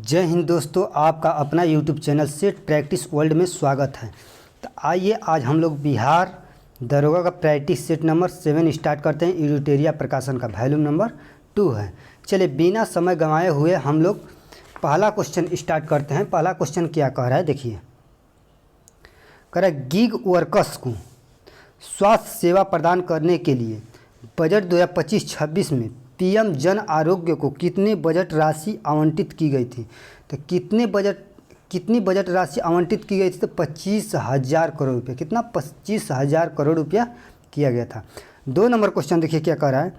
जय हिंद दोस्तों, आपका अपना YouTube channel set practice world में स्वागत है। तो आइए आज हम लोग बिहार दरोगा का प्रैक्टिस सेट नंबर 7 स्टार्ट करते हैं। एडिटोरिया प्रकाशन का वॉल्यूम नंबर 2 है। चलिए बिना समय गंवाए हुए हम लोग पहला क्वेश्चन स्टार्ट करते हैं। पहला क्वेश्चन क्या कह रहा है, देखिए। कह रहा है गिग वर्कर्स को स्वास्थ्य सेवा प्रदान करने के लिए बजट 2025-26 में पीएम जन आरोग्य को कितनी बजट राशि आवंटित की गई थी। तो कितनी बजट राशि आवंटित की गई थी, तो 25,000 करोड़ रुपये। कितना? 25,000 करोड़ रुपया किया गया था। 2 नंबर क्वेश्चन देखिए क्या कह रहा है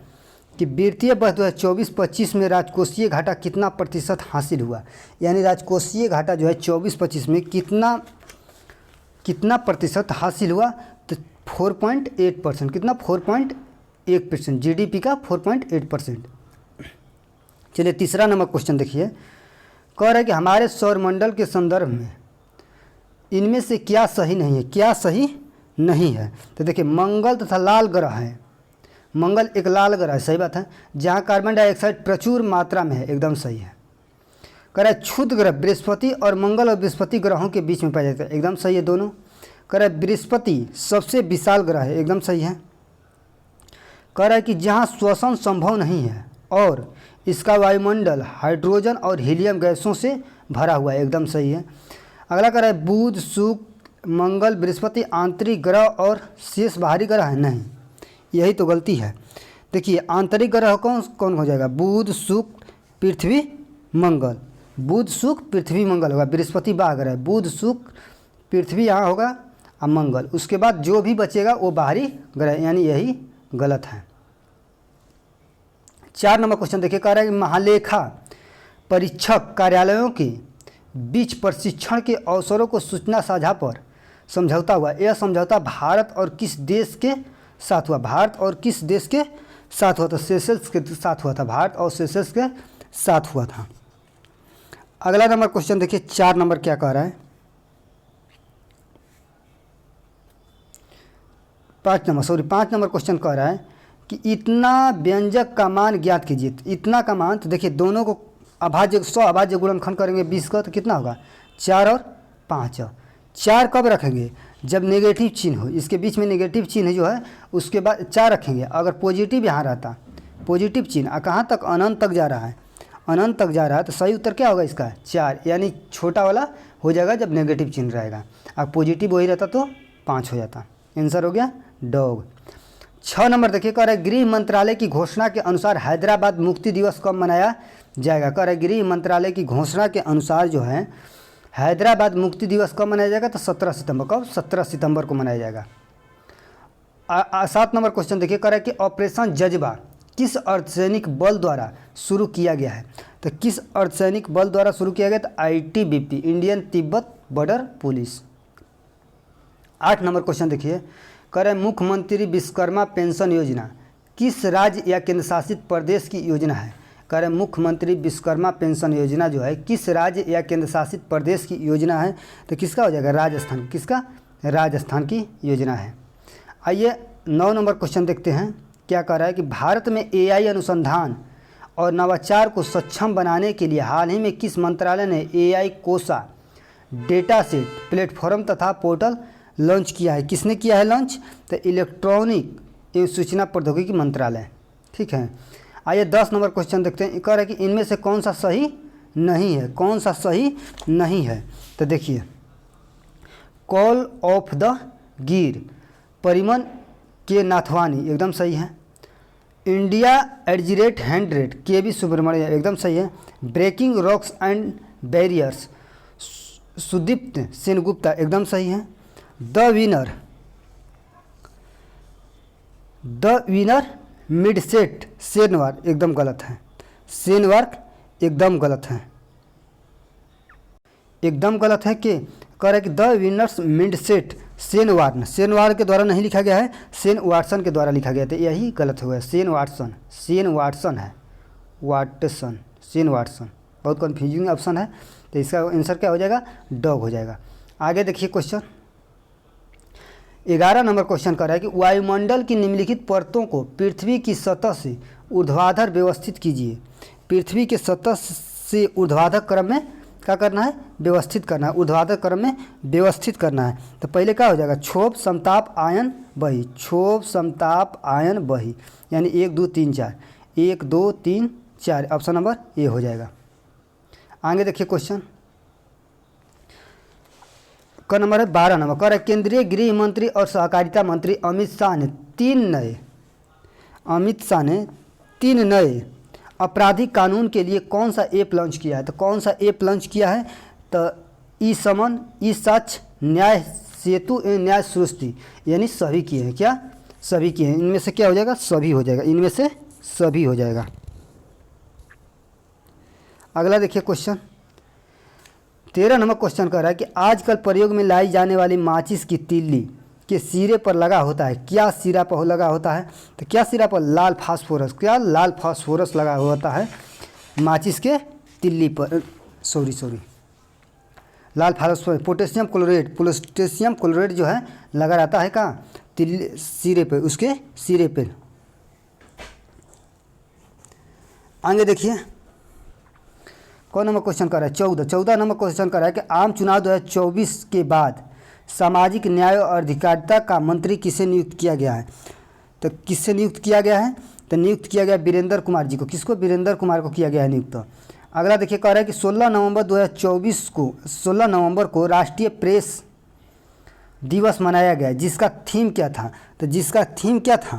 कि वित्तीय वर्ष 2024-25 में राजकोषीय घाटा कितना प्रतिशत हासिल हुआ। यानी राजकोषीय घाटा जो है 24-25 में कितना प्रतिशत हासिल हुआ, तो 4.8%। कितना? 4.1%। जीडीपी का 4.8%। चलिए तीसरा नंबर क्वेश्चन देखिए। कह रहा है कि हमारे सौरमंडल के संदर्भ में इनमें से क्या सही नहीं है। क्या सही नहीं है? तो देखिए मंगल तथा लाल ग्रह है। मंगल एक लाल ग्रह है, सही बात है, जहाँ कार्बन डाइऑक्साइड प्रचुर मात्रा में है, एकदम सही है। कह रहा है क्षुद्र ग्रह बृहस्पति और मंगल और बृहस्पति ग्रहों के बीच में पाया जाता है, एकदम सही है दोनों। कह रहा है बृहस्पति सबसे विशाल ग्रह है, एकदम सही है। कह रहा है कि जहाँ श्वसन संभव नहीं है और इसका वायुमंडल हाइड्रोजन और हीलियम गैसों से भरा हुआ है, एकदम सही है। अगला कह रहा है बुध शुक्र मंगल बृहस्पति आंतरिक ग्रह और शेष बाहरी ग्रह है, नहीं, यही तो गलती है। देखिए आंतरिक ग्रह कौन कौन हो जाएगा? बुध शुक्र पृथ्वी मंगल। बुध शुक्र पृथ्वी मंगल होगा, बृहस्पति बाहर ग्रह है। बुध शुक्र पृथ्वी यहाँ होगा और मंगल, उसके बाद जो भी बचेगा वो बाहरी ग्रह, यानी यही गलत है। 4 नंबर क्वेश्चन देखिए। कह रहा है कि महालेखा परीक्षक कार्यालयों के बीच प्रशिक्षण के अवसरों को सूचना साझा पर समझौता हुआ। यह समझौता भारत और किस देश के साथ हुआ? भारत और किस देश के साथ हुआ था? सेशल्स के साथ हुआ था। भारत और सेशल्स के साथ हुआ था। अगला नंबर क्वेश्चन देखिए 4 नंबर क्या कह रहा है। 5 नंबर क्वेश्चन कह रहा है कि इतना व्यंजक का मान ज्ञात कीजिए। इतना का मान, तो देखिए दोनों को अभाज्य 100 अभाज्य गुणनखंड करेंगे 20 का, तो कितना होगा? 4 और 5। 4 कब रखेंगे? जब नेगेटिव चिन्ह हो, इसके बीच में नेगेटिव चिन्ह जो है उसके बाद 4 रखेंगे। अगर पॉजिटिव यहाँ रहता, पॉजिटिव चिन्ह कहाँ तक? अनंत तक जा रहा है, अनंत तक जा रहा है, तो सही उत्तर क्या होगा इसका? 4, यानी छोटा वाला हो जाएगा जब नेगेटिव चिन्ह रहेगा। अब पॉजिटिव वही रहता तो 5 हो जाता। आंसर हो गया डॉग। 6 नंबर देखिए। कह रहा है गृह मंत्रालय की घोषणा के अनुसार हैदराबाद मुक्ति दिवस कब मनाया जाएगा। कह रहा है गृह मंत्रालय की घोषणा के अनुसार जो है हैदराबाद मुक्ति दिवस कब मनाया जाएगा, तो 17 सितंबर। कब? 17 सितंबर को मनाया जाएगा। 7 नंबर क्वेश्चन देखिए। कह रहा है कि ऑपरेशन जज्बा किस अर्धसैनिक बल द्वारा शुरू किया गया है। तो किस अर्धसैनिक बल द्वारा शुरू किया गया? तो ITBP, Indian Tibet border police. 8 number question देखिए। कह रहे मुख्यमंत्री विश्वकर्मा पेंशन योजना किस राज्य या केंद्र शासित प्रदेश की योजना है। कह रहे मुख्यमंत्री विश्वकर्मा पेंशन योजना जो है किस राज्य या केंद्र शासित प्रदेश की योजना है, तो किसका हो जाएगा? राजस्थान। किसका? राजस्थान की योजना है। आइए 9 नंबर क्वेश्चन देखते हैं। क्या कह रहा है कि भारत में AI अनुसंधान और नवाचार को सक्षम बनाने के लिए हाल ही में किस मंत्रालय ने AI कोसा डेटा सेट प्लेटफॉर्म तथा पोर्टल लॉन्च किया है। किसने किया है लॉन्च? तो इलेक्ट्रॉनिक एवं सूचना प्रौद्योगिकी मंत्रालय। ठीक है। आइए 10 नंबर क्वेश्चन देखते हैं। कह रहा है कि इनमें से कौन सा सही नहीं है। कौन सा सही नहीं है? तो देखिए कॉल ऑफ द गिर परिमन के नाथवानी, एकदम सही है। India @ hand rate KB Subramaniam, एकदम सही है। Breaking rocks and barriers Sudipta Sengupta, एकदम सही है। द विनर मिडसेट सेनवार, एकदम गलत है। सेनवार्क एकदम गलत है, एकदम गलत है। कि कह रहा है कि द विनर्स मिडसेट सेनवार्न, सेनवार के द्वारा नहीं लिखा गया है, सेन वाटसन के द्वारा लिखा गया था, यही गलत हुआ है। सेन वाटसन है, वाटसन, सेन वाटसन, बहुत कन्फ्यूजिंग ऑप्शन है। तो इसका आंसर क्या हो जाएगा? डॉग हो जाएगा। आगे देखिए क्वेश्चन 11 नंबर क्वेश्चन कर रहा है कि वायुमंडल की निम्नलिखित परतों को पृथ्वी की सतह से ऊर्ध्वाधर व्यवस्थित कीजिए। पृथ्वी के सतह से ऊर्ध्वाधर क्रम में क्या करना है, व्यवस्थित करना है, ऊर्ध्वाधर क्रम में व्यवस्थित करना है। तो पहले क्या हो जाएगा, क्षोभ समताप आयन बही, क्षोभ समताप आयन बही, यानी 1 2 3 4, 1 2 3 4, ऑप्शन नंबर ए हो जाएगा। आगे देखिए क्वेश्चन का नंबर है 12 नंबर, कह रहा है केंद्रीय गृह मंत्री और सहकारिता मंत्री अमित शाह ने तीन नए आपराधिक कानून के लिए कौन सा ऐप लॉन्च किया है। तो कौन सा ऐप लॉन्च किया है, तो ई समन, ई सच, न्याय सेतु एवं न्याय सृष्टि, यानी सभी किए हैं। क्या, सभी किए हैं। इनमें से क्या हो जाएगा, सभी हो जाएगा, इनमें से सभी हो जाएगा। अगला देखिए क्वेश्चन 13 नंबर क्वेश्चन कह रहा है कि आजकल प्रयोग में लाई जाने वाली माचिस की तीली के सिरे पर लगा होता है, क्या सिरा पर लगा होता है। तो क्या सिरा पर, लाल फास्फोरस, क्या लाल फास्फोरस लगा होता है माचिस के तिल्ली पर, लाल फास्फोरस, पोटेशियम क्लोराइड जो है लगा रहता है कहाँ, तिल्ली सिरे पे, उसके सिरे पे। आगे देखिए कौन नंबर क्वेश्चन कर रहा है, 14 नंबर क्वेश्चन कर रहा है कि आम चुनाव 2024 के बाद सामाजिक न्याय और अधिकारिता का मंत्री किसे नियुक्त किया गया है। तो किससे नियुक्त किया गया है, तो नियुक्त किया गया वीरेंद्र कुमार जी को। किसको, वीरेंद्र कुमार को किया गया है नियुक्त। अगला देखिए कह रहा है कि 16 नवंबर को राष्ट्रीय प्रेस दिवस मनाया गया, जिसका थीम क्या था। तो जिसका थीम क्या था,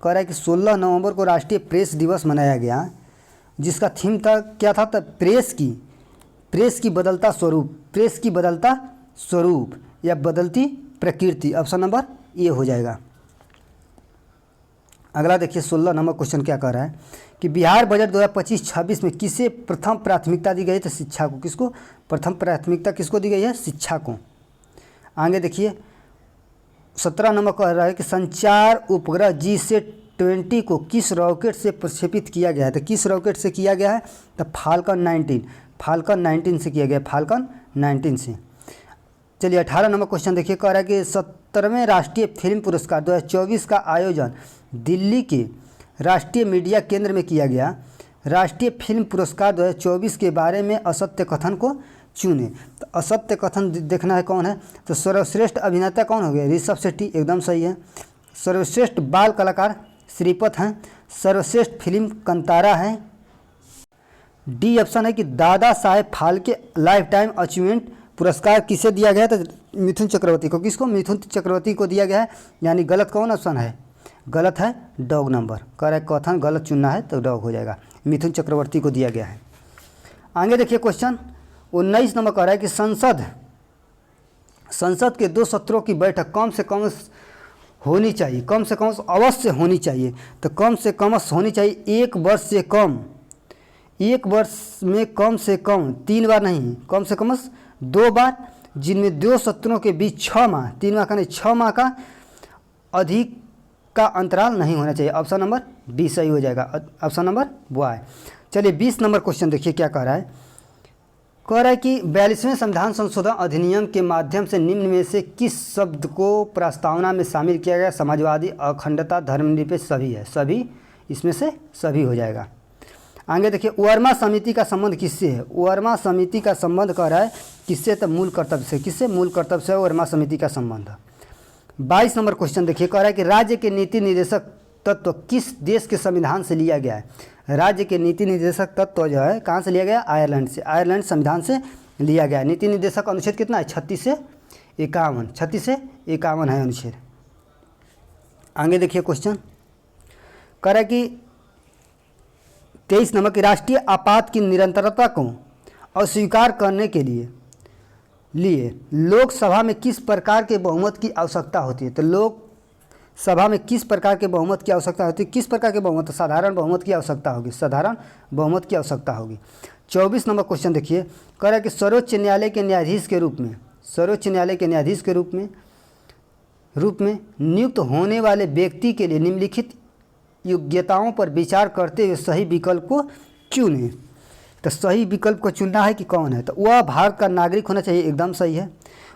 कह रहा है कि 16 नवंबर को राष्ट्रीय प्रेस दिवस मनाया गया, जिसका थीम था क्या था, तो प्रेस की बदलता स्वरूप या बदलती प्रकृति, ऑप्शन नंबर ए हो जाएगा। अगला देखिए 16 नंबर क्वेश्चन क्या कह रहा है कि बिहार बजट 2025-26 में किसे प्रथम प्राथमिकता दी गई है, तो शिक्षा को। किसको प्रथम प्राथमिकता किसको दी गई है, शिक्षा को। आगे देखिए 17 नंबर कह रहा है कि संचार उपग्रह GSAT-20 को किस रॉकेट से प्रक्षेपित किया गया है। तो किस रॉकेट से किया गया है, तो फाल्कन 19 से किया गया, फाल्कन 19 से। चलिए 18 नंबर क्वेश्चन देखिए, कह रहा है कि 17वें राष्ट्रीय फिल्म पुरस्कार 2024 का आयोजन दिल्ली के राष्ट्रीय मीडिया केंद्र में किया गया। राष्ट्रीय फिल्म पुरस्कार 2024 के बारे में असत्य कथन को चुने। तो असत्य कथन देखना है कौन है, तो सर्वश्रेष्ठ अभिनेता कौन हो गया, ऋषभ शेट्टी, एकदम सही है। सर्वश्रेष्ठ बाल कलाकार श्रीपत हैं। सर्वश्रेष्ठ फिल्म कंतारा है। डी ऑप्शन है कि Dada Saheb Phalke life time achievement पुरस्कार किसे दिया गया है, तो मिथुन चक्रवर्ती को। किसको, मिथुन चक्रवर्ती को दिया गया है, यानी गलत कौन ऑप्शन है, गलत है डॉग नंबर। कह रहा है कथन गलत चुनना है तो डॉग हो जाएगा, मिथुन चक्रवर्ती को दिया गया है। आगे देखिए क्वेश्चन 19 नंबर कह रहा है कि संसद के 2 सत्रों की बैठक कम से कम होनी चाहिए, कम से कम अवश्य होनी चाहिए। तो कम से कम होनी चाहिए 1 वर्ष से कम, 1 वर्ष में कम से कम 3 बार नहीं, कम से कम 2 बार, जिनमें 2 सत्रों के बीच 6 माह, 3 माह का नहीं 6 माह का अधिक का अंतराल नहीं होना चाहिए। ऑप्शन नंबर बी सही हो जाएगा, ऑप्शन नंबर वाई। चलिए 20 नंबर क्वेश्चन देखिए क्या कह रहा है, कह रहा है कि 42वें संविधान संशोधन अधिनियम के माध्यम से निम्न में से किस शब्द को प्रस्तावना में शामिल किया गया। समाजवादी, अखंडता, धर्मनिरपेक्ष, सभी है, सभी, इसमें से सभी हो जाएगा। आगे देखिए वर्मा समिति का संबंध किससे है। वर्मा समिति का संबंध कह रहा है किससे, तो मूल कर्तव्य से। किससे, मूल कर्तव्य से वर्मा समिति का संबंध। 22 नंबर क्वेश्चन देखिए, कह रहा है कि राज्य के नीति निर्देशक तत्व किस देश के संविधान से लिया गया है। राज्य के नीति निर्देशक तत्व जो है कहाँ से लिया गया, आयरलैंड से, आयरलैंड संविधान से लिया गया है। नीति निर्देशक अनुच्छेद कितना है, 36 से 51, 36 से 51 है अनुच्छेद। आगे देखिए क्वेश्चन कह रहा है कि 23 नंबर की राष्ट्रीय आपात की निरंतरता को अस्वीकार करने के लिए लोकसभा में किस प्रकार के बहुमत की आवश्यकता होती है। तो लोकसभा में किस प्रकार के बहुमत की आवश्यकता होती है, किस प्रकार के बहुमत, साधारण बहुमत की आवश्यकता होगी, साधारण बहुमत की आवश्यकता होगी। 24 नंबर क्वेश्चन देखिए, कह रहा है कि सर्वोच्च न्यायालय के न्यायाधीश के रूप में, सर्वोच्च न्यायालय के न्यायाधीश के रूप में नियुक्त होने वाले व्यक्ति के लिए निम्नलिखित योग्यताओं पर विचार करते हुए सही विकल्प को चुनें। तो सही विकल्प को चुनना है कि कौन है, तो वह भारत का नागरिक होना चाहिए, एकदम सही है।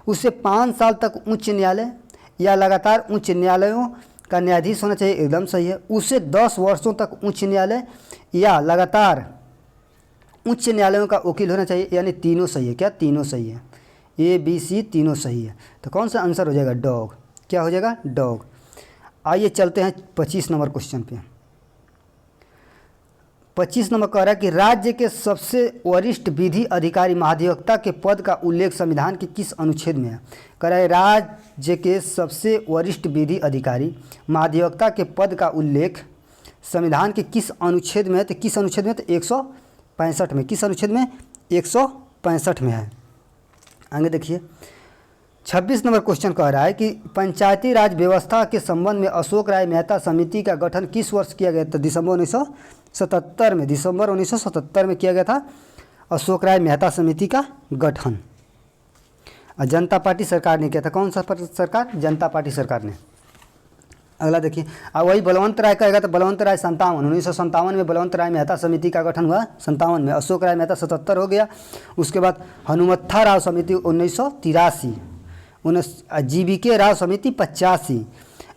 उसे 5 साल तक उच्च न्यायालय या लगातार उच्च न्यायालयों का न्यायाधीश होना चाहिए, एकदम सही है। उसे 10 वर्षों तक उच्च न्यायालय या लगातार उच्च न्यायालयों का वकील होना चाहिए, यानी तीनों सही है। क्या तीनों सही है? ए बी सी तीनों सही है। तो कौन सा आंसर हो जाएगा? डॉग। क्या हो जाएगा? डॉग। आइए चलते हैं 25 नंबर क्वेश्चन पे। 25 नंबर कह रहा है कि राज्य के सबसे वरिष्ठ विधि अधिकारी महाधिवक्ता के पद का उल्लेख संविधान के किस अनुच्छेद में है? कह रहा है राज्य के सबसे वरिष्ठ विधि अधिकारी महाधिवक्ता के पद का उल्लेख संविधान के किस अनुच्छेद में है? तो किस अनुच्छेद में? तो 165 में। किस अनुच्छेद में? 165 में है। आगे देखिए 26 नंबर क्वेश्चन कह रहा है कि पंचायती राज व्यवस्था के संबंध में अशोक राय मेहता समिति का गठन किस वर्ष किया गया? तो दिसंबर 1977 में। दिसंबर 1977 में किया गया था अशोक राय मेहता समिति का गठन। और जनता पार्टी सरकार ने किया था। कौन सा सरकार? जनता पार्टी सरकार ने। अगला देखिए, अब वही बलवंत राय कहेगा तो बलवंत राय 1957 में बलवंत राय मेहता समिति का गठन हुआ। 57 में। अशोक राय मेहता 77 हो गया। उसके बाद हनुमत्था राव समिति 1983, GBK राव समिति 85,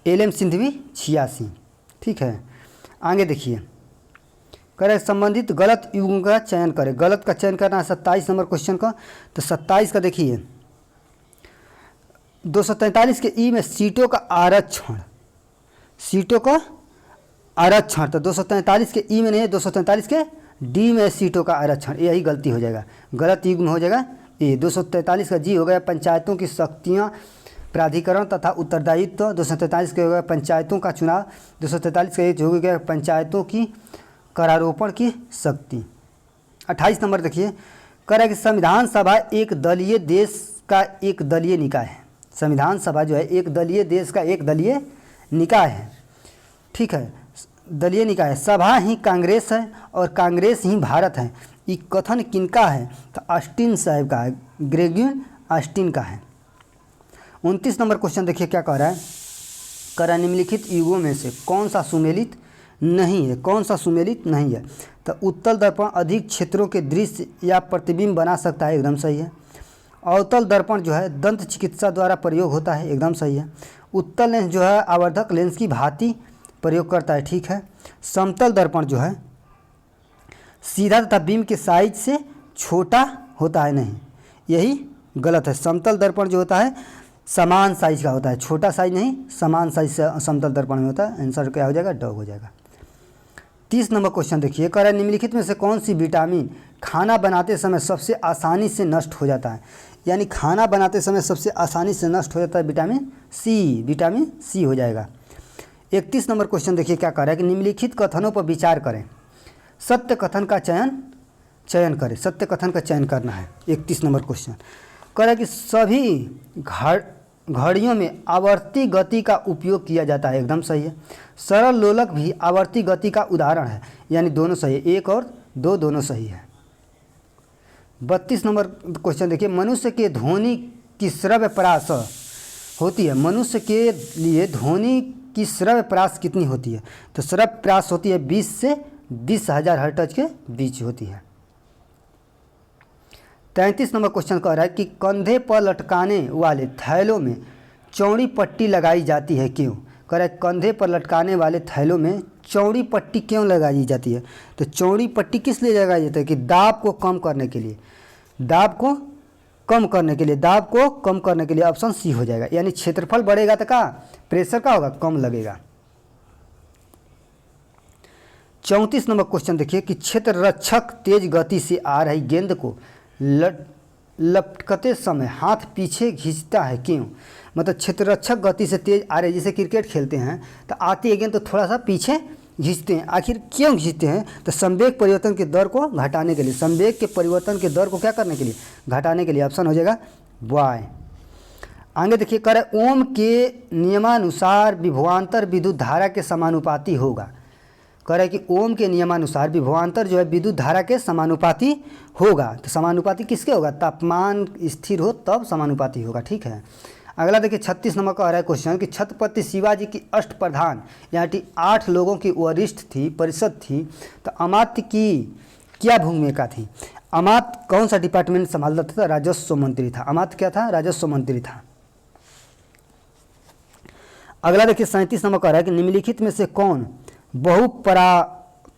LM सिंघवी 86। ठीक है। आगे देखिए, करें संबंधित गलत युग्म का चयन करें। गलत का चयन करना है 27 नंबर क्वेश्चन का। तो 27 का देखिए 243 के ई में सीटों का आरक्षण, सीटों का आरक्षण। तो 243 के ई में नहीं है, 243 के डी में सीटों का आरक्षण। यही गलती हो जाएगा, गलत युग्म हो जाएगा ए। 243 का जी हो गया पंचायतों की शक्तियाँ, प्राधिकरण तथा उत्तरदायित्व। 243 के हो गया पंचायतों का चुनाव। 243 का एच हो गया पंचायतों की करारोपण की शक्ति। 28 नंबर देखिए, कह रहा है कि संविधान सभा एक दलीय देश का एक दलीय निकाय है। संविधान सभा जो है एक दलीय देश का एक दलीय निकाय है। ठीक है, दलीय निकाय है। सभा ही कांग्रेस है और कांग्रेस ही भारत है। ये कथन किनका है? तो ऑस्टिन साहब का है, ग्रेगोयर ऑस्टिन का है। 29 नंबर क्वेश्चन देखिए क्या कह रहा है। कह रहा है निम्नलिखित युगों में से कौन सा सुमेलित नहीं है? कौन सा सुमेलित नहीं है? तो उत्तल दर्पण अधिक क्षेत्रों के दृश्य या प्रतिबिंब बना सकता है, एकदम सही है। अवतल दर्पण जो है दंत चिकित्सा द्वारा प्रयोग होता है, एकदम सही है। उत्तल लेंस जो है आवर्धक लेंस की भांति प्रयोग करता है, ठीक है। समतल दर्पण जो है सीधा तथा बीम के साइज से छोटा होता है, नहीं, यही गलत है। समतल दर्पण जो होता है समान साइज का होता है, छोटा साइज नहीं, समान साइज से समतल दर्पण में होता है। आंसर क्या हो जाएगा? डॉग हो जाएगा। 30 नंबर क्वेश्चन देखिए, कह रहा है निम्नलिखित में से कौन सी विटामिन खाना बनाते समय सबसे आसानी से नष्ट हो जाता है? यानी खाना बनाते समय सबसे आसानी से नष्ट हो जाता है विटामिन सी। विटामिन सी हो जाएगा। 31 नंबर क्वेश्चन देखिए क्या कह रहा है कि निम्नलिखित कथनों पर विचार करें, सत्य कथन का चयन करें। सत्य कथन का चयन करना है। 31 नंबर क्वेश्चन कह रहा है कि सभी घड़ियों में आवर्ती गति का उपयोग किया जाता है, एकदम सही है। सरल लोलक भी आवर्ती गति का उदाहरण है, यानी दोनों सही है। 1 और 2 दोनों सही है। 32 नंबर क्वेश्चन देखिए, मनुष्य के ध्वनि की श्रव्य परास होती है। मनुष्य के लिए ध्वनि की श्रव्य परास कितनी होती है? तो श्रव्य परास होती है 20 से 20,000 हर्ट्ज के बीच होती है। 33 नंबर क्वेश्चन कह रहा है कि कंधे पर लटकाने वाले थैलों में चौड़ी पट्टी लगाई जाती है, क्यों? कह रहा है कंधे पर लटकाने वाले थैलों में चौड़ी पट्टी क्यों लगाई जाती है? तो चौड़ी पट्टी किस लिए लगाई जाती है? कि दाब को कम करने के लिए, दाब को कम करने के लिए, दाब को कम करने के लिए। ऑप्शन सी हो जाएगा। यानी क्षेत्रफल बढ़ेगा तो का प्रेशर का होगा, कम लगेगा। 34 नंबर क्वेश्चन देखिए कि क्षेत्र रक्षक तेज गति से आ रही गेंद को लपकते समय हाथ पीछे खींचता है, क्यों? मतलब क्षेत्र रक्षक गति से तेज आ रही, जैसे क्रिकेट खेलते हैं तो आती है गेंद तो थोड़ा सा पीछे खींचते हैं। आखिर क्यों खींचते हैं? तो संवेग परिवर्तन के दर को घटाने के लिए। संवेग के परिवर्तन के दर को क्या करने के लिए? घटाने के लिए। ऑप्शन हो जाएगा वाई। आगे देखिए, कर ओम के नियमानुसार विभवांतर विद्युत धारा के समानुपाती होगा। कह रहा है कि ओम के नियमानुसार विभवांतर जो है विद्युत धारा के समानुपाती होगा। तो समानुपाती किसके होगा? तापमान स्थिर हो तब समानुपाती होगा, ठीक है। अगला देखिए 36 नंबर का आ रहा है क्वेश्चन कि छत्रपति शिवाजी की अष्टप्रधान यानी 8 लोगों की वरिष्ठ थी परिषद थी, तो अमात्य की क्या भूमिका थी? अमात्य कौन सा डिपार्टमेंट संभालता था? राजस्व मंत्री था। अमात्य क्या था? राजस्व मंत्री था। अगला देखिए 37 नंबर का आ रहा है कि निम्नलिखित में से कौन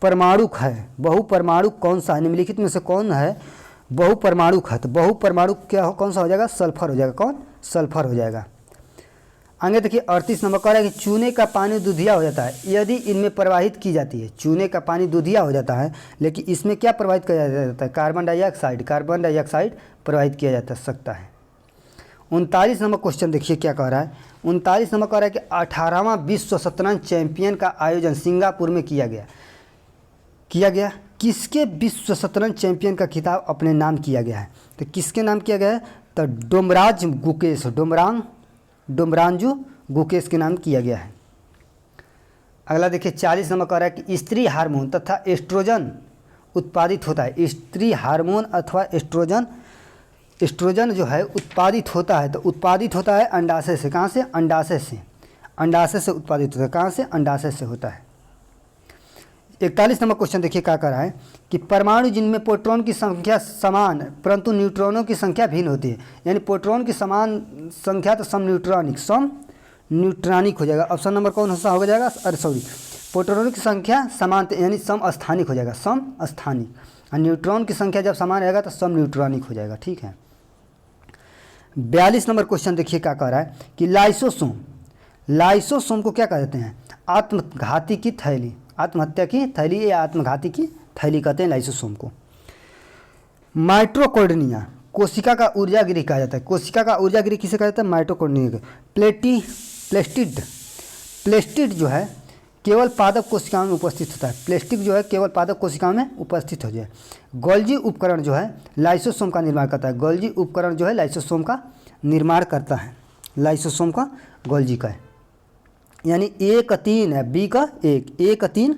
परमाणुक है, बहुपरमाणुक कौन सा है, निम्नलिखित में से कौन है बहुपरमाणुक है? तो बहुपरमाणुक क्या हो, कौन सा हो जाएगा? सल्फर हो जाएगा। कौन? सल्फर हो जाएगा। आगे देखिए 38 नंबर कह रहा है कि चूने का पानी दूधिया हो जाता है यदि इनमें प्रवाहित की जाती है। चूने का पानी दूधिया हो जाता है, लेकिन इसमें क्या प्रवाहित किया जाता है? कार्बन डाइऑक्साइड प्रवाहित किया जा सकता है। 39 नंबर क्वेश्चन देखिए क्या कह रहा है। 39 नंबर कह रहा है कि 18वां विश्व शतरंज चैंपियन का आयोजन सिंगापुर में किया गया। किसके विश्व शतरंज चैंपियन का खिताब अपने नाम किया गया है? तो किसके नाम किया गया है? तो डोमरांजू गुकेश के नाम किया गया है। अगला देखिए 40 नंबर कह रहा है कि स्त्री हार्मोन तथा एस्ट्रोजन उत्पादित होता है। स्त्री हार्मोन अथवा एस्ट्रोजन जो है उत्पादित होता है, तो उत्पादित होता है अंडाशय से। कहाँ से? अंडाशय से। अंडाशय से उत्पादित होता है। कहाँ से? अंडाशय से होता है। 41 नंबर क्वेश्चन देखिए क्या कर रहा है कि परमाणु जिनमें प्रोटॉन की संख्या समान परंतु न्यूट्रॉनों की संख्या भिन्न होती है, यानी प्रोटॉन की समान संख्या तो सम न्यूट्रॉनिक हो जाएगा। ऑप्शन नंबर कौन सा हो जाएगा? प्रोटॉनों की संख्या समान यानी सम स्थानिक हो जाएगा, सम स्थानिक। और न्यूट्रॉन की संख्या जब समान रहेगा तो सम न्यूट्रॉनिक हो जाएगा। ठीक है। 42 नंबर क्वेश्चन देखिए क्या कह रहा है कि लाइसोसोम को क्या कहते हैं? आत्मघाती की थैली, आत्महत्या की थैली या आत्मघाती की थैली कहते हैं लाइसोसोम को। माइटोकॉन्ड्रिया कोशिका का ऊर्जागृह कहा जाता है। कोशिका का ऊर्जागृह किसे कहा जाता है? माइटोकॉन्ड्रिया। प्लेस्टिड जो है केवल पादप कोशिकाओं में उपस्थित होता है। प्लास्टिक जो है केवल पादप कोशिकाओं में उपस्थित हो जाए। गोल्जी उपकरण जो है लाइसोसोम का निर्माण करता है। गोल्जी उपकरण जो है लाइसोसोम का निर्माण करता है। लाइसोसोम का गोल्जी का है, यानी 1-3 है, बी का 1, 1-3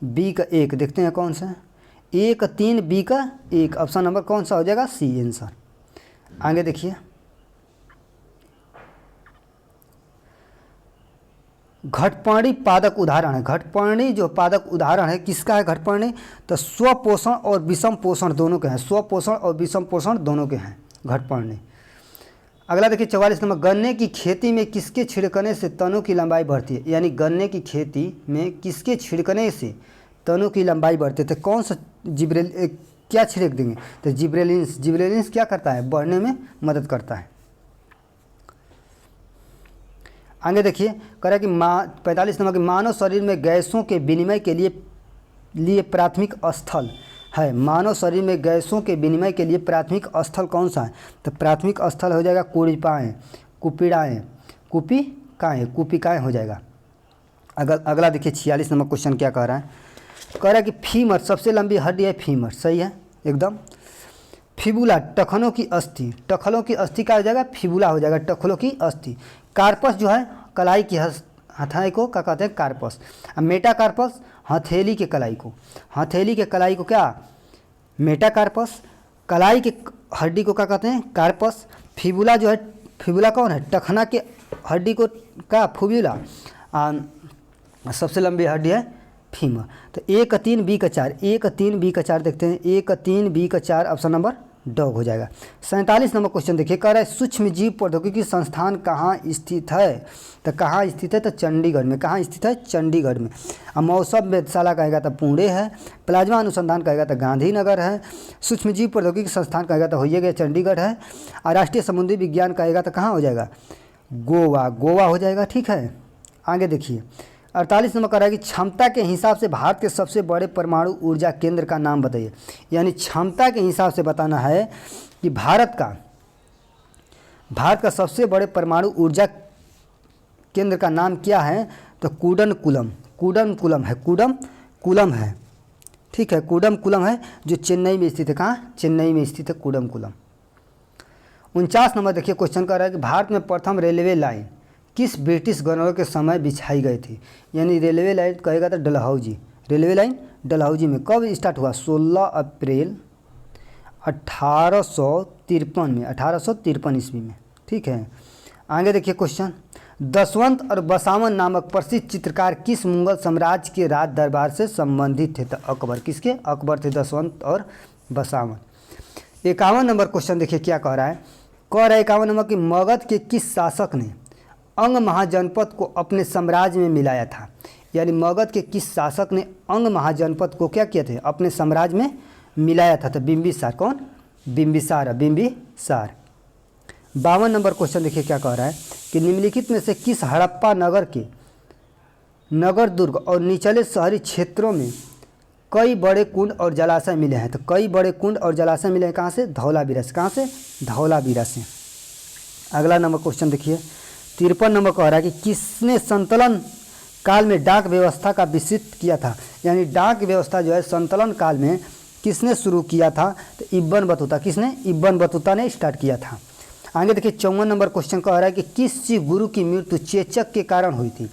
बी का 1। देखते हैं कौन सा है? 1-3 बी का 1। ऑप्शन नंबर कौन सा हो जाएगा? C answer. आगे देखिए घटपर्णी पादक उदाहरण है। घटपर्णी जो पादक उदाहरण है किसका है? घटपर्णी तो स्वपोषण और विषम पोषण दोनों के हैं। स्वपोषण और विषम पोषण दोनों के हैं घटपर्णी। अगला देखिए 44 नंबर, गन्ने की खेती में किसके छिड़कने से तनों की लंबाई बढ़ती है? यानी गन्ने की खेती में किसके छिड़कने से तनों की लंबाई बढ़ती है? तो कौन सा क्या छिड़क देंगे? तो जिब्रेलिन्स। जिब्रेलिन्स क्या करता है? बढ़ने में मदद करता है। आगे देखिए कह रहा है कि 45 नंबर के मानव शरीर में गैसों के विनिमय के लिए प्राथमिक स्थल है। मानव शरीर में गैसों के विनिमय के लिए प्राथमिक स्थल कौन सा है? तो प्राथमिक स्थल हो जाएगा कुपिकाएँ हो जाएगा। अगला देखिए 46 नंबर क्वेश्चन क्या कह रहा है। कह रहा है कि फीमर सबसे लंबी हड्डी है। फीमर सही है एकदम। फिबुला टखनों की अस्थि। टखलों की अस्थि का हो जाएगा फिबुला हो जाएगा, टखलों की अस्थि। कार्पस जो है कलाई की हथेली को क्या कहते हैं? कार्पस। मेटाकार्पस हथेली के कलाई को। हथेली के कलाई को क्या? मेटाकार्पस। कलाई के हड्डी को क्या कहते हैं? कार्पस। फिबुला जो है, फिबुला कौन है? टखना के हड्डी को क्या? फिबुला। सबसे लंबी हड्डी है फीमर। तो 1-3 बी का 4, 1-3 बी का 4 देखते हैं। 1-3 बी का 4 ऑप्शन नंबर डॉग हो जाएगा। 47 नंबर क्वेश्चन देखिए कह रहा है सूक्ष्म जीव प्रौद्योगिकी संस्थान कहाँ स्थित है? तो कहाँ स्थित है? तो चंडीगढ़ में। कहाँ स्थित है? चंडीगढ़ में। अब मौसम वेधशाला कहेगा तो पुणे है। प्लाज्मा अनुसंधान कहेगा तो गांधीनगर है। सूक्ष्म जीव प्रौद्योगिकी संस्थान कहेगा तो होइए गया चंडीगढ़ है। और राष्ट्रीय समुद्री विज्ञान कहेगा तो कहाँ हो जाएगा? गोवा हो जाएगा। ठीक है। आगे देखिए 48 नंबर कह रहा है कि क्षमता के हिसाब से भारत के सबसे बड़े परमाणु ऊर्जा केंद्र का नाम बताइए। यानी क्षमता के हिसाब से बताना है कि भारत का सबसे बड़े परमाणु ऊर्जा केंद्र का नाम क्या है? तो कूडनकुलम है। ठीक है, कूडनकुलम है जो चेन्नई में स्थित है। कहाँ? चेन्नई में स्थित है कूडनकुलम। 49 नंबर देखिए क्वेश्चन कर रहा है कि भारत में प्रथम रेलवे लाइन किस ब्रिटिश गवर्नर के समय बिछाई गई थी? यानी रेलवे लाइन कहेगा तो डलहौजी। रेलवे लाइन डलहौजी में कब स्टार्ट हुआ? 16 अप्रैल 1853 में, 1853 ईस्वी में। ठीक है। आगे देखिए क्वेश्चन, दशवंत और बसावन नामक प्रसिद्ध चित्रकार किस मुगल साम्राज्य के राज दरबार से संबंधित थे? तो अकबर। किसके? अकबर थे दशवंत और बसावन। 51 नंबर क्वेश्चन देखिए क्या कह रहा है। 51 नंबर कि मगध के किस शासक ने अंग महाजनपद को अपने साम्राज्य में मिलाया था? यानी मगध के किस शासक ने अंग महाजनपद को क्या किया थे, अपने साम्राज्य में मिलाया था? तो बिंबिसार। कौन? बिंबिसार, बिंबिसार। 52 नंबर क्वेश्चन देखिए क्या कह रहा है कि निम्नलिखित में से किस हड़प्पा नगर के नगर दुर्ग और निचले शहरी क्षेत्रों में कई बड़े कुंड और जलाशय मिले हैं? तो कई बड़े कुंड और जलाशय मिले हैं कहाँ से? धौलावीरा से। कहाँ से? धौलावीरा से। अगला नंबर क्वेश्चन देखिए 53 नंबर कह रहा है कि किसने संतलन काल में डाक व्यवस्था का विकसित किया था? यानी डाक व्यवस्था जो है संतलन काल में किसने शुरू किया था? तो इब्बन बतूता। किसने? इब्बन बतूता ने स्टार्ट किया था। आगे देखिए 54 नंबर क्वेश्चन कह रहा है कि किस सिख गुरु की मृत्यु चेचक के कारण हुई थी?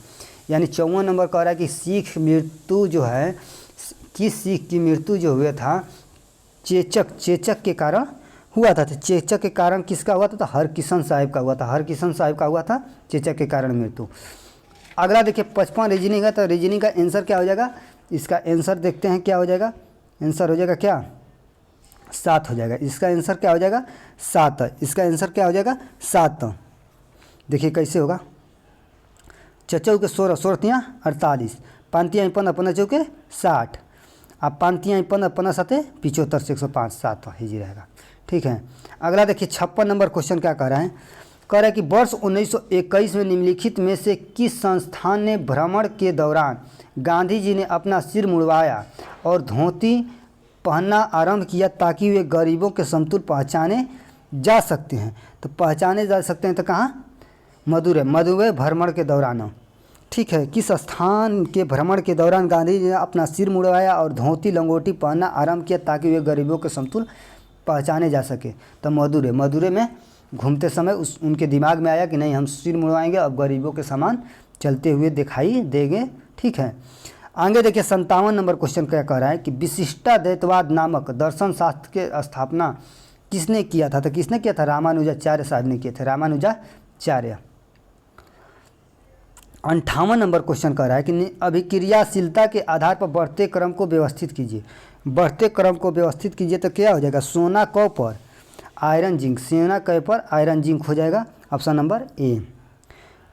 यानी 54 नंबर कह रहा है कि सिख मृत्यु जो है, किस सिख की मृत्यु जो हुआ था चेचक के कारण हुआ था? तो चेचक के कारण किसका हुआ था? तो हरकिशन साहिब का हुआ था। हरकिशन साहिब का हुआ था चेचक के कारण मृत्यु। अगला देखिए 55 रीजनिंग है, तो रीजनिंग का आंसर क्या हो जाएगा? इसका आंसर देखते हैं क्या हो जाएगा। आंसर हो जाएगा क्या? 7 हो जाएगा। इसका आंसर क्या हो जाएगा? 7। इसका आंसर क्या हो जाएगा? 7। देखिए कैसे होगा। चचौ के 16, 16 48, 5 15 15 चौके 60, अब 5 15 15 7 75 से 105, 7 हिजी रहेगा। ठीक है। अगला देखिए 56 नंबर क्वेश्चन क्या कह रहा है? कह रहा है कि वर्ष 1921 में निम्नलिखित में से किस संस्थान ने भ्रमण के दौरान गांधी जी ने अपना सिर मुड़वाया और धोती पहनना आरंभ किया ताकि वे गरीबों के समतुल पहचाने जा सकते हैं? तो पहचाने जा सकते हैं तो कहाँ? मदुरै भ्रमण के दौरान। ठीक है। किस स्थान के भ्रमण के दौरान गांधी जी ने अपना सिर मुड़वाया और धोती लंगोटी पहनना आरंभ किया ताकि वे गरीबों के समतुल पहचाने जा सके? तो मदुरै में घूमते समय उनके दिमाग में आया कि नहीं, हम सिर मुड़वाएंगे, अब गरीबों के समान चलते हुए दिखाई देंगे। ठीक है। आगे देखिए 57 नंबर क्वेश्चन क्या कह रहा है कि विशिष्टाद्वैतवाद नामक दर्शन शास्त्र के स्थापना किसने किया था? तो किसने किया था? रामानुजाचार्य साहब ने किए थे। रामानुजाचार्य। 58 नंबर क्वेश्चन कह रहा है कि अभिक्रियाशीलता के आधार पर बढ़ते क्रम को व्यवस्थित कीजिए। बढ़ते क्रम को व्यवस्थित कीजिए तो क्या हो जाएगा? सोना क पर आयरन जिंक, सोना क पर आयरन जिंक हो जाएगा। Option number A.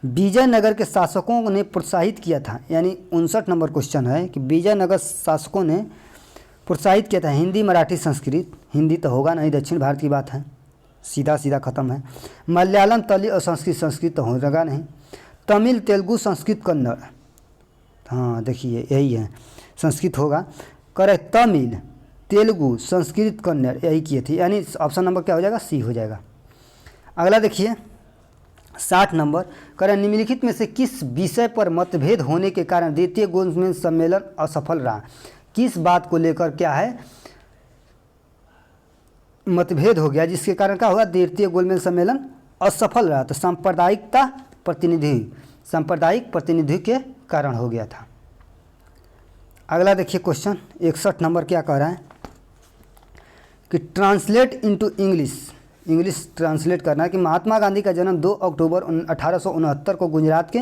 विजयनगर के शासकों ने प्रोत्साहित किया था, यानी 59 नंबर क्वेश्चन है कि विजयनगर शासकों ने प्रोत्साहित किया था हिंदी मराठी संस्कृत। हिंदी तो होगा नहीं, दक्षिण भारत की बात है, सीधा सीधा खत्म है। मलयालम तमिल और संस्कृत तो होगा नहीं। तमिल तेलुगु संस्कृत कन्नड़, हाँ देखिए यही है, संस्कृत होगा। करे तमिल तेलुगु संस्कृत कन्नड़ यही किए थे, यानी ऑप्शन नंबर क्या हो जाएगा? सी हो जाएगा। अगला देखिए 60 नंबर करें निम्नलिखित में से किस विषय पर मतभेद होने के कारण द्वितीय गोलमेज सम्मेलन असफल रहा? किस बात को लेकर क्या है मतभेद हो गया जिसके कारण क्या होगा? द्वितीय गोलमेज सम्मेलन असफल रहा। तो सांप्रदायिक प्रतिनिधि के कारण हो गया था। अगला देखिए क्वेश्चन 61 नंबर क्या कह रहा है कि ट्रांसलेट इनटू इंग्लिश ट्रांसलेट करना है कि महात्मा गांधी का जन्म 2 अक्टूबर 1869 को गुजरात के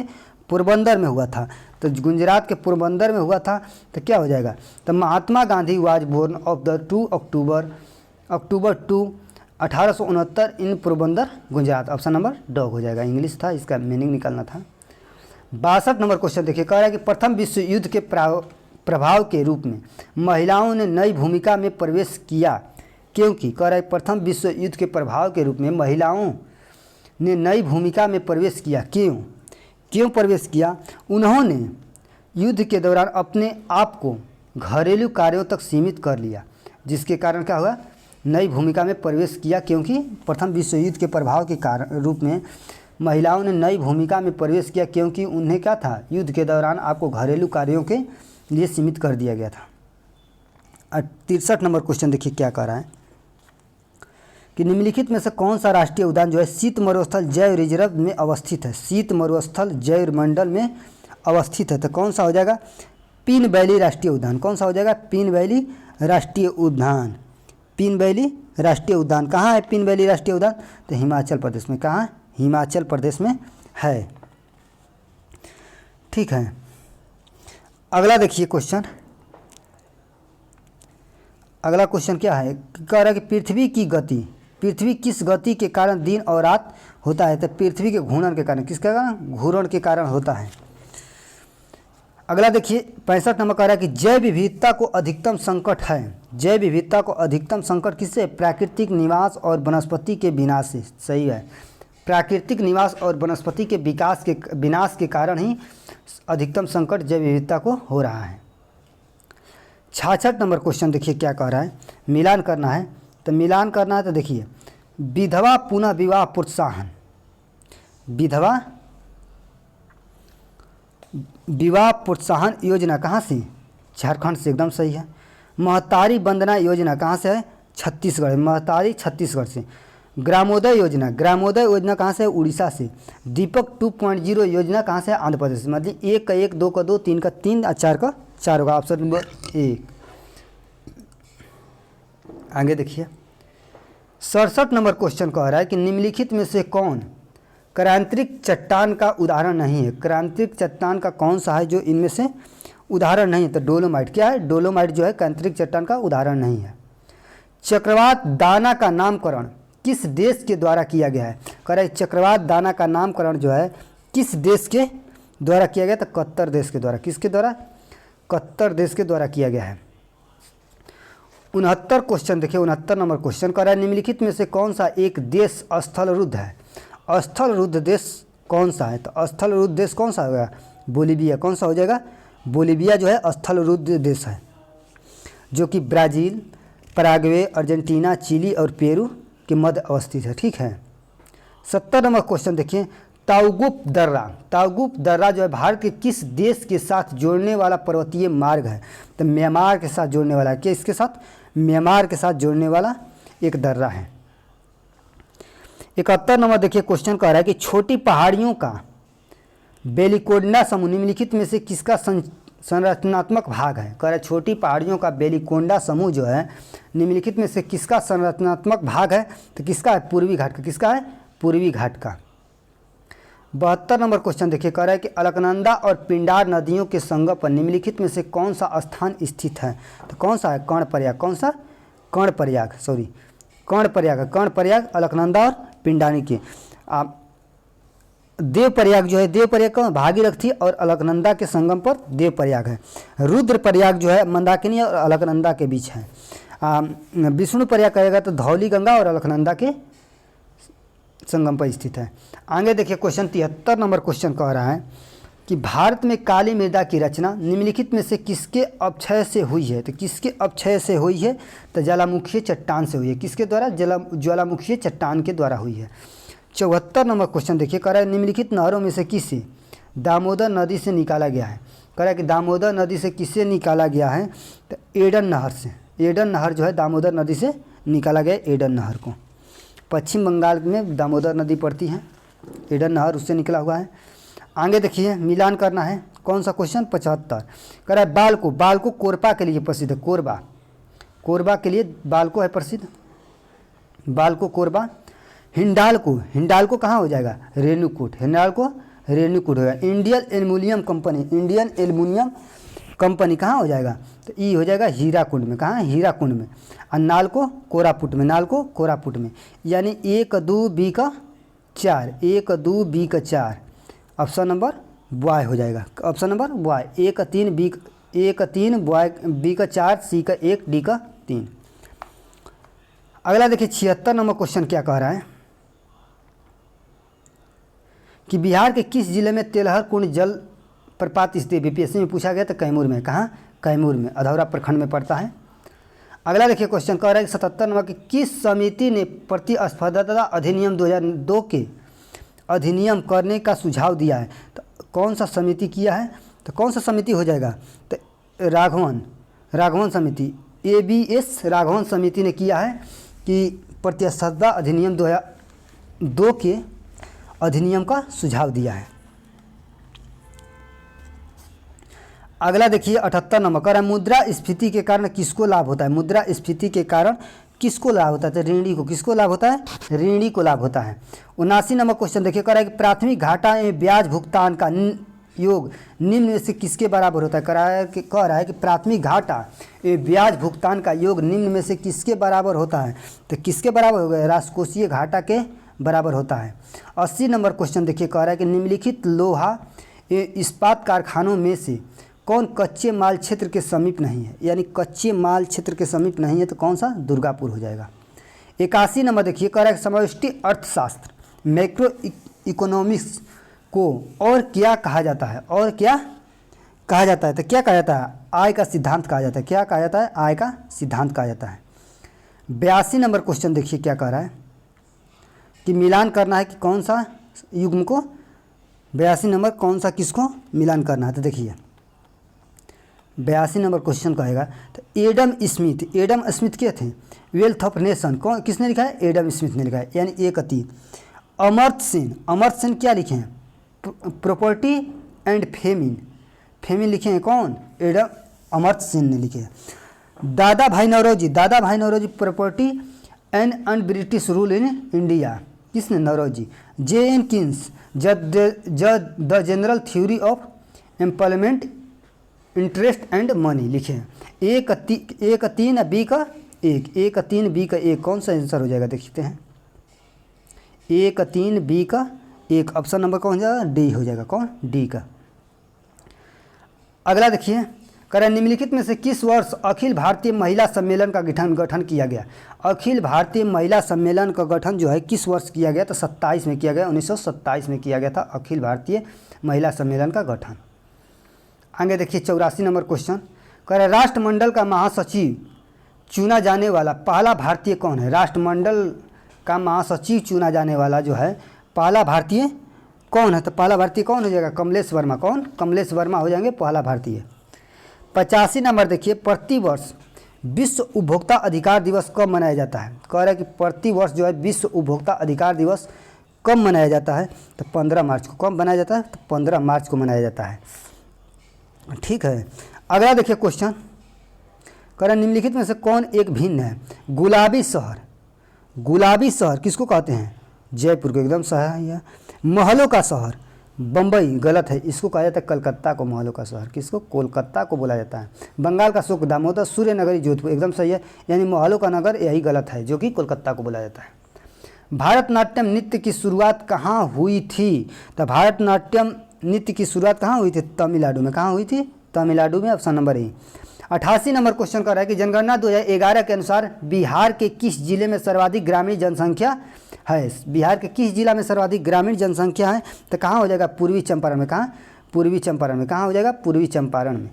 पोरबंदर में हुआ था। तो गुजरात के पोरबंदर में हुआ था तो क्या हो जाएगा? तो Mahatma Gandhi was born of the 2 October 2 1869 in Porbandar Gujarat. Option number डॉग हो जाएगा। इंग्लिश था, इसका मीनिंग निकालना था। 62 नंबर क्वेश्चन देखिए कह रहा है कि प्रथम विश्व युद्ध के प्रभाव के रूप में महिलाओं ने नई भूमिका में प्रवेश किया क्योंकि कह रहा है प्रथम विश्व युद्ध के प्रभाव के रूप में महिलाओं ने नई भूमिका में प्रवेश किया। क्यों प्रवेश किया? उन्होंने युद्ध के दौरान अपने आप को घरेलू कार्यों तक सीमित कर लिया, जिसके कारण क्या हुआ? नई भूमिका में प्रवेश किया क्योंकि प्रथम विश्व युद्ध के प्रभाव के कारण रूप में महिलाओं ने नई भूमिका में प्रवेश किया क्योंकि उन्हें क्या था? युद्ध के दौरान आपको घरेलू कार्यों के लिए सीमित कर दिया गया था। 63 नंबर क्वेश्चन देखिए क्या कह रहा है कि निम्नलिखित में से कौन सा राष्ट्रीय उद्यान जो है शीत मरुस्थल जैव रिजर्व में अवस्थित है? शीत मरुस्थल जैव मंडल में अवस्थित है। तो कौन सा हो जाएगा? पीन वैली राष्ट्रीय उद्यान। कौन सा हो जाएगा? पीन वैली राष्ट्रीय उद्यान। पीन वैली राष्ट्रीय उद्यान कहाँ है? पीन वैली राष्ट्रीय उद्यान तो हिमाचल प्रदेश में। कहाँ है? हिमाचल प्रदेश में है। ठीक है। अगला देखिए क्वेश्चन, अगला क्वेश्चन क्या है? कह रहा है कि पृथ्वी किस गति के कारण दिन और रात होता है? तो पृथ्वी के घूर्णन के कारण। किसके कारण? घूर्णन के कारण होता है। अगला देखिए 65 नंबर कह रहा है कि जैव विविधता को अधिकतम संकट है। जैव विविधता को अधिकतम संकट किससे? प्राकृतिक निवास और वनस्पति के विनाश से। सही है, प्राकृतिक निवास और वनस्पति के विनाश के कारण ही अधिकतम संकट जैव विविधता को हो रहा है। 66 नंबर क्वेश्चन देखिए क्या कह रहा है, मिलान करना है। तो मिलान करना है तो देखिए विधवा पुनः विवाह प्रोत्साहन, विधवा विवाह प्रोत्साहन योजना कहाँ से? झारखंड से, एकदम सही है। महतारी वंदना योजना कहाँ से है? छत्तीसगढ़, महतारी छत्तीसगढ़ से। ग्रामोदय योजना, ग्रामोदय योजना कहाँ से है? उड़ीसा से। दीपक 2.0 योजना कहाँ से है? आंध्र प्रदेश से। मतलब 1 का 1, 2 का 2, 3 का 3 और 4 का 4 होगा, ऑप्शन नंबर 1। आगे देखिए 67 नंबर क्वेश्चन कह रहा है कि निम्नलिखित में से कौन क्रांतिक चट्टान का उदाहरण नहीं है? क्रांतिक चट्टान का कौन सा है जो इनमें से उदाहरण नहीं है? तो डोलोमाइट। क्या है? डोलोमाइट जो है क्रांतिक चट्टान का उदाहरण नहीं है। चक्रवात दाना का नामकरण किस देश के द्वारा किया गया है? कह रहा है चक्रवात दाना का नामकरण जो है किस देश के द्वारा किया गया? तो कतर देश के द्वारा। किसके द्वारा? कतर देश के द्वारा किया गया है। 69 क्वेश्चन देखिए 69 नंबर क्वेश्चन कह रहा है निम्नलिखित में से कौन सा एक देश स्थलरुद्ध है? स्थलरुद्ध देश कौन सा है? तो स्थलरुद्ध देश कौन सा होगा? बोलीविया। कौन सा हो जाएगा? बोलीविया जो है स्थलरुद्ध देश है, जो कि ब्राज़ील, पराग्वे, अर्जेंटीना, चिली और पेरू के मध्य अवस्थित है। ठीक है। 70 नंबर क्वेश्चन देखिए ताउगुप दर्रा। ताउगुप दर्रा जो है भारत के किस देश के साथ जोड़ने वाला पर्वतीय मार्ग है? तो म्यांमार के साथ जोड़ने वाला है। किसके साथ? म्यांमार के साथ जोड़ने वाला एक दर्रा है। 71 नंबर देखिए क्वेश्चन कह रहा है कि छोटी पहाड़ियों का बेलिकोंडा समूह निम्नलिखित में से किसका संरचनात्मक भाग है? कह रहा है छोटी पहाड़ियों का बेलिकोंडा समूह जो है निम्नलिखित में से किसका संरचनात्मक भाग है? तो किसका है? पूर्वी घाट का। किसका है? पूर्वी घाट का। 72 नंबर क्वेश्चन देखिए कह रहा है कि अलकनंदा और पिंडार नदियों के संगम पर निम्नलिखित में से कौन सा स्थान स्थित है? तो कौन सा है? कर्णप्रयाग। कौन सा? कर्णप्रयाग, सॉरी कर्णप्रयाग। कर्णप्रयाग अलकनंदा और पिंडारी के। देवप्रयाग जो है, देवप्रयाग का भागीरथी और अलकनंदा के संगम पर देवप्रयाग है। रुद्रप्रयाग जो है मंदाकिनी और अलकनंदा के बीच है। विष्णु प्रयाग कहेगा तो धौली गंगा और अलकनंदा के संगम पर स्थित है। आगे देखिए क्वेश्चन 73 नंबर क्वेश्चन कह रहा है कि भारत में काली मृदा की रचना निम्नलिखित में से किसके अपक्षय से हुई है? तो किसके अपक्षय से हुई है? तो ज्वालामुखीय चट्टान से हुई है। किसके द्वारा? ज्वालामुखीय चट्टान के द्वारा हुई है। 74 नंबर क्वेश्चन देखिए कह रहा है निम्नलिखित नहरों में से किसे दामोदर नदी से निकाला गया है? कह रहा है कि दामोदर नदी से किससे निकाला गया है? तो एडन नहर से। एडन नहर जो है दामोदर नदी से निकाला गया। एडन नहर को पश्चिम बंगाल में दामोदर नदी पड़ती है, एडन नहर उससे निकला हुआ है। आगे देखिए मिलान करना है। कौन सा क्वेश्चन? 75 कह रहा है बालको। बालको कोरबा के लिए प्रसिद्ध है। कोरबा, कोरबा के लिए बालको है प्रसिद्ध। बालको कोरबा। हिंडाल्को, हिंडाल्को कहाँ हो जाएगा? रेणुकूट। हिंडाल्को रेणुकूट होगा। Indian aluminium company, Indian aluminium company कहाँ हो जाएगा? तो ई हो जाएगा हीराकुंड में। कहाँ? हीराकुंड में। और नालको कोरापुट में। नालको कोरापुट में। यानी 1 2 बी का 4, 1 2 बी का 4, ऑप्शन नंबर बॉय हो जाएगा। Option number boy. 1 3 B, 1 3 boy, B का 4, सी का 1, डी का 3। अगला देखिए 76 नंबर क्वेश्चन क्या कह रहा है कि बिहार के किस जिले में तेलहर कुंड जल प्रपात स्थित? बीपीएससी में पूछा गया। तो कैमूर में। कहाँ? कैमूर में, अधौरा प्रखंड में पड़ता है। अगला देखिए क्वेश्चन कह रहा है कि 77 नंबर की किस समिति ने प्रतिस्पर्धा अधिनियम 2002 के अधिनियम करने का सुझाव दिया है? तो कौन सा समिति किया है? तो कौन सा समिति हो जाएगा? तो राघवन समिति, ABS राघवन समिति ने किया है कि प्रतिस्पर्धा अधिनियम 2002 के अधिनियम का सुझाव दिया है। अगला देखिए 78 नंबर कह रहा है मुद्रास्फीति के कारण किसको लाभ होता है? मुद्रास्फीति के कारण किसको लाभ होता है? तो ऋणी को। किसको लाभ होता है? ऋणी को लाभ होता है। 79 नंबर क्वेश्चन देखिए कह रहा है कि प्राथमिक घाटा एवं ब्याज भुगतान का योग निम्न में से किसके बराबर होता है? कह रहा है कि प्राथमिक घाटा एवं ब्याज भुगतान का योग निम्न में से किसके बराबर होता है? तो किसके बराबर होगा? राजकोषीय घाटा के बराबर होता है। 80 नंबर क्वेश्चन देखिए कह रहा है कि निम्नलिखित लोहा एवं इस्पात कारखानों में से कौन कच्चे माल क्षेत्र के समीप नहीं है, यानी कच्चे माल क्षेत्र के समीप नहीं है तो कौन सा, दुर्गापुर हो जाएगा। 81 नंबर देखिए, कह रहा है समष्टि अर्थशास्त्र मैक्रो इकोनॉमिक्स को और क्या कहा जाता है, और क्या कहा जाता है, तो क्या कहा जाता है, आय का सिद्धांत कहा जाता है। क्या कहा जाता है, आय का सिद्धांत कहा जाता है। 82 नंबर क्वेश्चन देखिए क्या कह रहा है कि मिलान करना है कि कौन सा युग्म को, 82 नंबर कौन सा किसको मिलान करना है, तो देखिए 82 नंबर क्वेश्चन कहेगा तो एडम स्मिथ क्या थे, वेल्थ ऑफ नेशन, कौन किसने लिखा है, एडम स्मिथ ने लिखा है, यानी 1-3। अमर्त्य सेन क्या लिखे हैं, प्रॉपर्टी एंड फेमिन लिखे हैं कौन, अमर्त्य सेन ने लिखे हैं। Dadabhai Naoroji property and British rule in India, किसने, Naoroji. J.N. Keynes the general theory of employment interest and money लिखे हैं। 1-3 बी का 1 कौन सा आंसर हो जाएगा, देखते हैं। 1-3 बी का 1 ऑप्शन नंबर कौन हो जाएगा, डी हो जाएगा, कौन, डी का। अगला देखिए, कह रहा निम्नलिखित में से किस वर्ष अखिल भारतीय महिला सम्मेलन का गठन किया गया। अखिल भारतीय महिला सम्मेलन का गठन जो है किस वर्ष किया गया, तो 27 में किया गया, 1927 में किया गया था अखिल भारतीय महिला सम्मेलन का गठन। आगे देखिए 84 नंबर क्वेश्चन, कह रहा राष्ट्रमंडल का महासचिव चुना जाने वाला पहला भारतीय कौन है। राष्ट्रमंडल का महासचिव चुना जाने वाला जो है पहला भारतीय कौन है, तो पहला भारतीय कौन हो जाएगा, कमलेश वर्मा, कौन, कमलेश वर्मा हो जाएंगे पहला भारतीय। 85 नंबर देखिए, प्रतिवर्ष विश्व उपभोक्ता अधिकार दिवस कब मनाया जाता है। कह रहा है कि प्रतिवर्ष जो है विश्व उपभोक्ता अधिकार दिवस कब मनाया जाता है, तो 15 मार्च को। कब मनाया जाता है, तो 15 मार्च को मनाया जाता है, ठीक है। अगला देखिए क्वेश्चन, कह रहा निम्नलिखित में से कौन एक भिन्न है। गुलाबी शहर किसको कहते हैं, जयपुर को, एकदम सही है। महलों का शहर बम्बई, गलत है, इसको कहा जाता है कलकत्ता को, महलों का शहर किसको, कोलकाता को बोला जाता है। बंगाल का शोक दामोदर, सूर्य नगरी जोधपुर, एकदम सही है, यानी महलों का नगर यही गलत है, जो कि कोलकाता को बोला जाता है। भारतनाट्यम नृत्य की शुरुआत कहाँ हुई थी, तो भारतनाट्यम नृत्य की शुरुआत कहाँ हुई थी, तमिलनाडु में। कहाँ हुई थी, तमिलनाडु में, option number A. 88 number question कर रहा है कि जनगणना 2011 के अनुसार बिहार के किस जिले में सर्वाधिक ग्रामीण जनसंख्या है। बिहार के किस जिला में सर्वाधिक ग्रामीण जनसंख्या है, तो कहाँ हो जाएगा, पूर्वी चंपारण में। कहाँ, पूर्वी चंपारण में। कहाँ हो जाएगा, पूर्वी चंपारण में।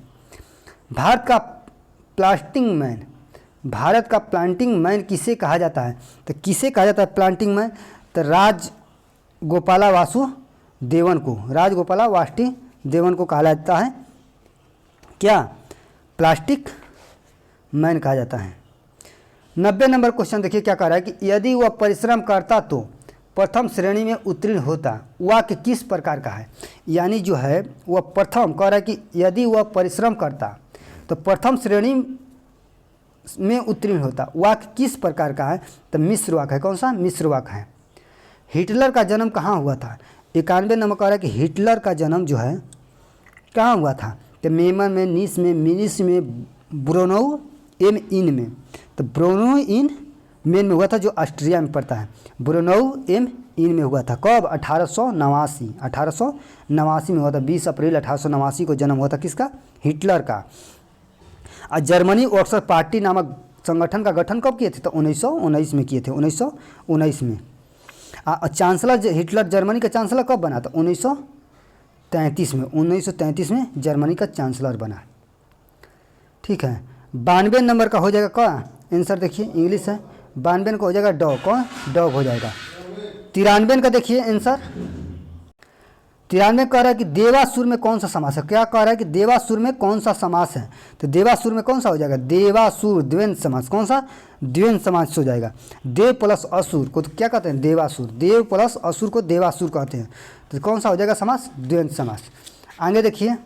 भारत का प्लांटिंग मैन किसे कहा जाता है, तो किसे कहा जाता है प्लांटिंग मैन, तो राजगोपाला वासुदेवन को, राजगोपाला वासुदेवन को कहा जाता है क्या, प्लास्टिक मैन कहा जाता है। 90 नंबर क्वेश्चन देखिए क्या कह रहा है कि यदि वह परिश्रम करता तो प्रथम श्रेणी में उत्तीर्ण होता, वाक्य किस प्रकार का है। यानी जो है वह प्रथम, कह रहा है कि यदि वह परिश्रम करता तो प्रथम श्रेणी में उत्तीर्ण होता, वाक्य किस प्रकार का है, तो मिश्र वाक्य है। कौन सा, मिश्र वाक्य है। हिटलर का जन्म कहाँ हुआ था। 91 नंबर कह रहा है कि हिटलर का जन्म जो है कहाँ हुआ था, तो मेमन में, नीस में, मिनिस में, ब्रोनौ एम इन में। तो ब्रोनौ इन मेन में हुआ था, जो ऑस्ट्रिया में पड़ता है। ब्रोनौ एम इन में हुआ था, कब, 1889 में हुआ था। 20 अप्रैल 1889 को जन्म हुआ था किसका, हिटलर का। और जर्मनी वर्कर्स पार्टी नामक संगठन का गठन कब किए थे, तो 1919 में किए थे, 1919 में। चांसलर हिटलर जर्मनी का चांसलर कब बना था, 1933 में। 1933 में जर्मनी का चांसलर बना, ठीक है। 92 नंबर का हो जाएगा क्या आंसर, देखिए इंग्लिश है। 92 का हो जाएगा डॉग, कौन, डॉग हो जाएगा। 93 का देखिए आंसर, 93 कह रहा है कि देवासुर में कौन सा समास है। क्या कह रहा है कि देवासुर में कौन सा समास है, तो देवासुर में कौन सा हो जाएगा, देवासुर द्वंद्व समास। कौन सा, द्वंद्व समास हो जाएगा। देव प्लस असुर को तो क्या कहते हैं, देवासुर। देव प्लस असुर को देवासुर कहते हैं, तो कौन सा हो जाएगा समास, द्वंद्व समास। आगे देखिए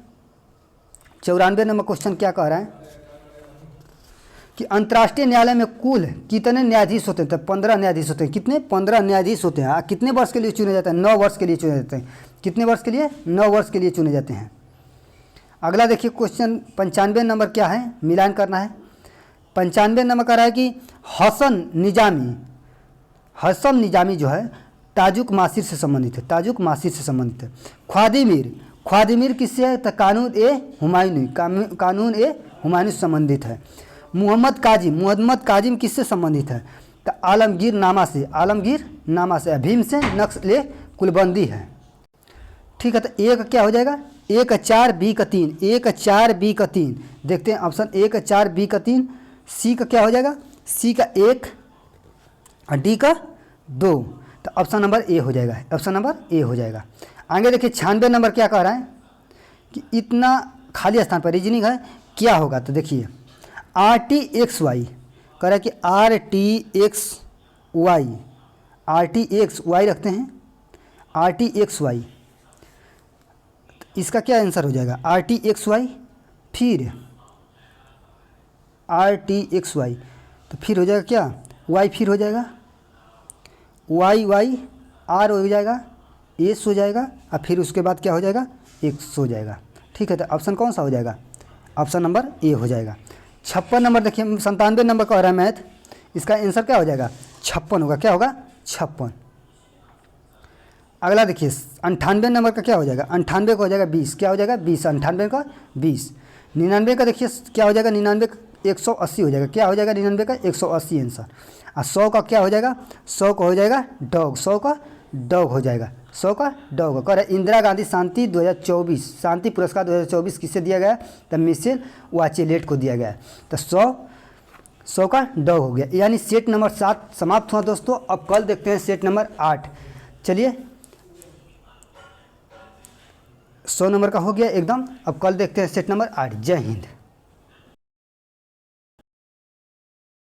94 नंबर क्वेश्चन क्या कह रहा है कि अंतर्राष्ट्रीय न्यायालय में कुल कितने न्यायाधीश होते हैं, तो 15 न्यायाधीश होते हैं। कितने, 15 न्यायाधीश होते हैं। कितने वर्ष के लिए चुने जाते हैं, 9 वर्ष के लिए चुने जाते हैं। कितने वर्ष के लिए, 9 वर्ष के लिए चुने जाते हैं। अगला देखिए क्वेश्चन 95 नंबर क्या है, मिलान करना है। 95 नंबर कह रहा है कि हसन निजामी जो है ताजुक मासिर से संबंधित है, ताजुक मासिर से संबंधित है। ख्वादी मीर ख्वादिमिर किससे है? तो कानून ए हुमायूनी, कानून ए हुमायूनी से संबंधित है। मोहम्मद काजिम किससे संबंधित है? तो आलमगीर नामा से, आलमगीर नामा से। भीमसेन नक्शे कुलबंदी है। ठीक है, तो एक क्या हो जाएगा? 1 4 बी का 3, 1 4 बी का 3। देखते हैं ऑप्शन 1 4 बी का 3। सी का क्या हो जाएगा? सी का 1 और डी का 2। तो ऑप्शन नंबर ए हो जाएगा, ऑप्शन नंबर ए हो जाएगा। आगे देखिए 96 नंबर क्या कह रहा है कि इतना खाली स्थान पर रीजनिंग है क्या होगा? तो देखिए RTXY कह रहा है कि RTXY रखते हैं, RTXY। इसका क्या आंसर हो जाएगा? RTXY फिर RTXY, तो फिर हो जाएगा क्या? Y फिर हो जाएगा Y R हो जाएगा, S हो जाएगा और फिर उसके बाद क्या हो जाएगा? X हो जाएगा। ठीक है, तो ऑप्शन कौन सा हो जाएगा? ऑप्शन नंबर ए हो जाएगा। 56 नंबर देखिए, 97 नंबर का हो रहा है मैथ, इसका आंसर क्या हो जाएगा? 56 होगा। क्या होगा? 56। अगला देखिए 98 नंबर का क्या हो जाएगा? 98 का हो जाएगा 20। क्या हो जाएगा? 20। 98 का 20। 99 का देखिए क्या हो जाएगा? 99 180 हो जाएगा। क्या हो जाएगा? 99 का 180 आंसर। और 100 का क्या हो जाएगा? 100 का हो जाएगा डॉग, 100 का डॉग हो जाएगा, 100 का डॉग। कह रहे इंदिरा गांधी शांति 2024 शांति पुरस्कार 2024 किससे दिया गया? तो मिशेल वाचेलेट को दिया गया। तो 100 का डॉग हो गया। यानी सेट नंबर 7 समाप्त हुआ दोस्तों। अब कल देखते हैं सेट नंबर 8। चलिए 100 नंबर का हो गया एकदम। अब कल देखते हैं सेट नंबर 8। जय हिंद।